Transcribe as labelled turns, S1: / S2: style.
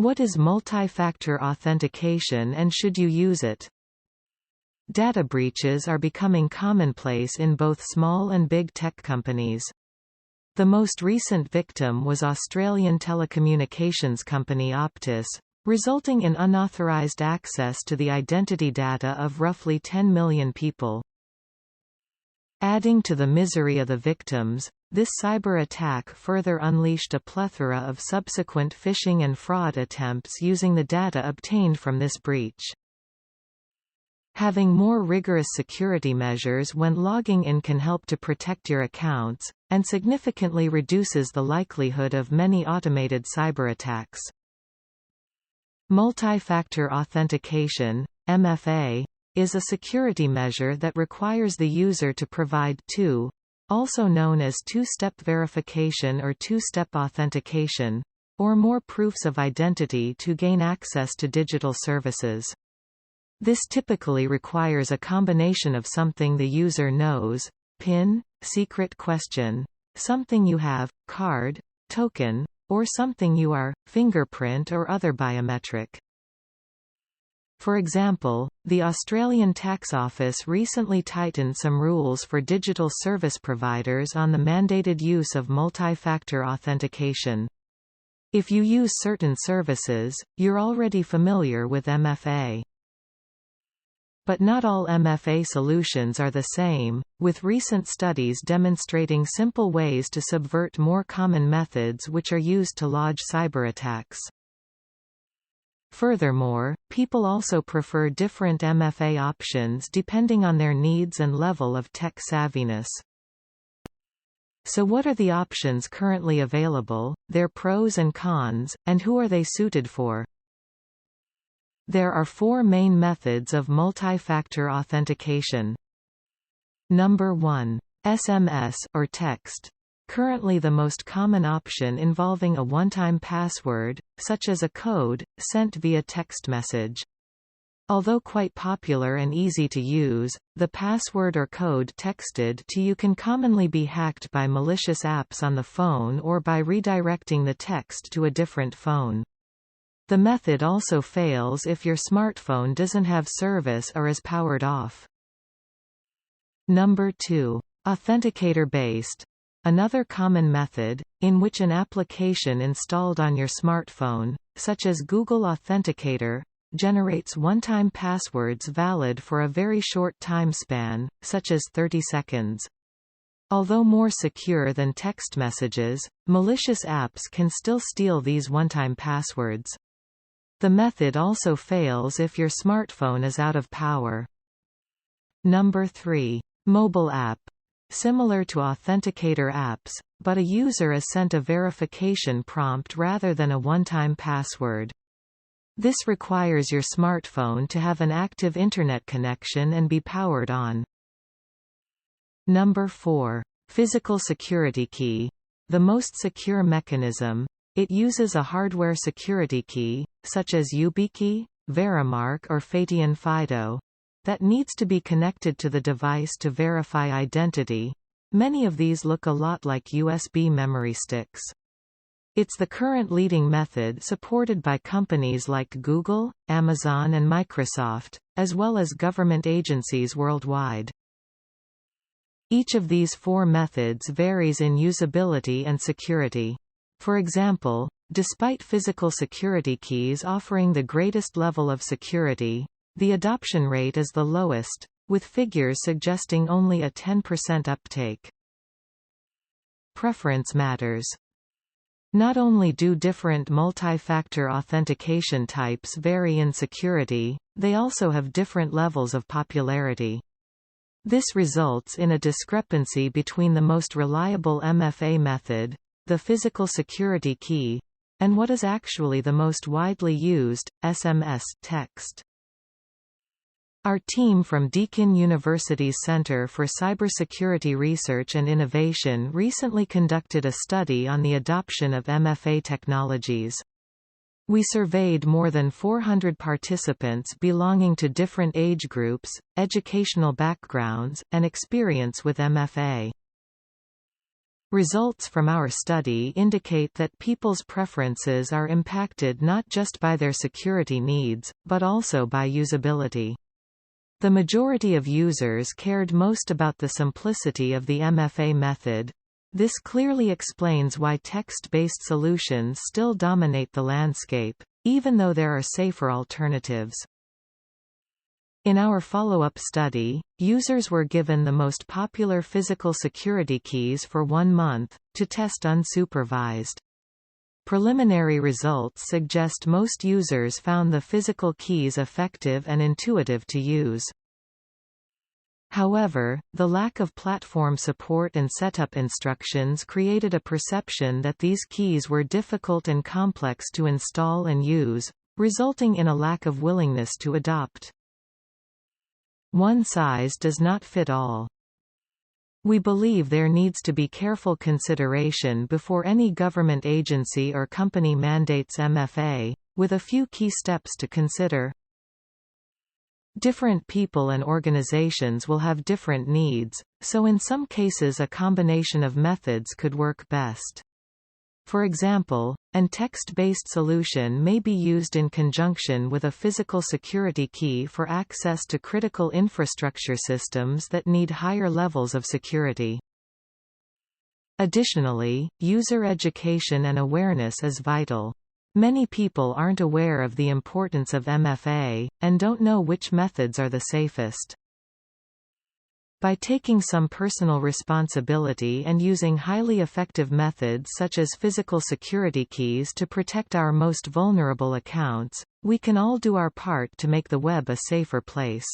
S1: What is multi-factor authentication and should you use it? Data breaches are becoming commonplace in both small and big tech companies. The most recent victim was Australian telecommunications company Optus, resulting in unauthorized access to the identity data of roughly 10 million people. Adding to the misery of the victims, this cyber attack further unleashed a plethora of subsequent phishing and fraud attempts using the data obtained from this breach. Having more rigorous security measures when logging in can help to protect your accounts, and significantly reduces the likelihood of many automated cyber attacks. Multi-factor authentication, MFA, is a security measure that requires the user to provide also known as two-step verification or two-step authentication, or more proofs of identity to gain access to digital services. This typically requires a combination of something the user knows, PIN, secret question, something you have, card, token, or something you are, fingerprint or other biometric. For example, the Australian Tax Office recently tightened some rules for digital service providers on the mandated use of multi-factor authentication. If you use certain services, you're already familiar with MFA. But not all MFA solutions are the same, with recent studies demonstrating simple ways to subvert more common methods which are used to lodge cyber attacks. Furthermore, people also prefer different MFA options depending on their needs and level of tech savviness. So what are the options currently available, their pros and cons, and who are they suited for? There are four main methods of multi-factor authentication. Number 1. SMS or text. Currently the most common option involving a one-time password, such as a code, sent via text message. Although quite popular and easy to use, the password or code texted to you can commonly be hacked by malicious apps on the phone or by redirecting the text to a different phone. The method also fails if your smartphone doesn't have service or is powered off. Number 2. Authenticator-based. Another common method, in which an application installed on your smartphone, such as Google Authenticator, generates one-time passwords valid for a very short time span, such as 30 seconds. Although more secure than text messages, malicious apps can still steal these one-time passwords. The method also fails if your smartphone is out of power. Number 3. Mobile app. Similar to authenticator apps, but a user is sent a verification prompt rather than a one-time password. This requires your smartphone to have an active internet connection and be powered on. Number 4. Physical security key. The most secure mechanism. It uses a hardware security key, such as YubiKey, Verimark or Fatian Fido, that needs to be connected to the device to verify identity. Many of these look a lot like USB memory sticks. It's the current leading method supported by companies like Google, Amazon and Microsoft, as well as government agencies worldwide. Each of these four methods varies in usability and security. For example, despite physical security keys offering the greatest level of security, the adoption rate is the lowest, with figures suggesting only a 10% uptake. Preference matters. Not only do different multi-factor authentication types vary in security, they also have different levels of popularity. This results in a discrepancy between the most reliable MFA method, the physical security key, and what is actually the most widely used, SMS text. Our team from Deakin University's Center for Cybersecurity Research and Innovation recently conducted a study on the adoption of MFA technologies. We surveyed more than 400 participants belonging to different age groups, educational backgrounds, and experience with MFA. Results from our study indicate that people's preferences are impacted not just by their security needs, but also by usability. The majority of users cared most about the simplicity of the MFA method. This clearly explains why text-based solutions still dominate the landscape, even though there are safer alternatives. In our follow-up study, users were given the most popular physical security keys for 1 month, to test unsupervised. Preliminary results suggest most users found the physical keys effective and intuitive to use. However, the lack of platform support and setup instructions created a perception that these keys were difficult and complex to install and use, resulting in a lack of willingness to adopt. One size does not fit all. We believe there needs to be careful consideration before any government agency or company mandates MFA, with a few key steps to consider. Different people and organizations will have different needs, so in some cases a combination of methods could work best. For example, a text-based solution may be used in conjunction with a physical security key for access to critical infrastructure systems that need higher levels of security. Additionally, user education and awareness is vital. Many people aren't aware of the importance of MFA, and don't know which methods are the safest. By taking some personal responsibility and using highly effective methods such as physical security keys to protect our most vulnerable accounts, we can all do our part to make the web a safer place.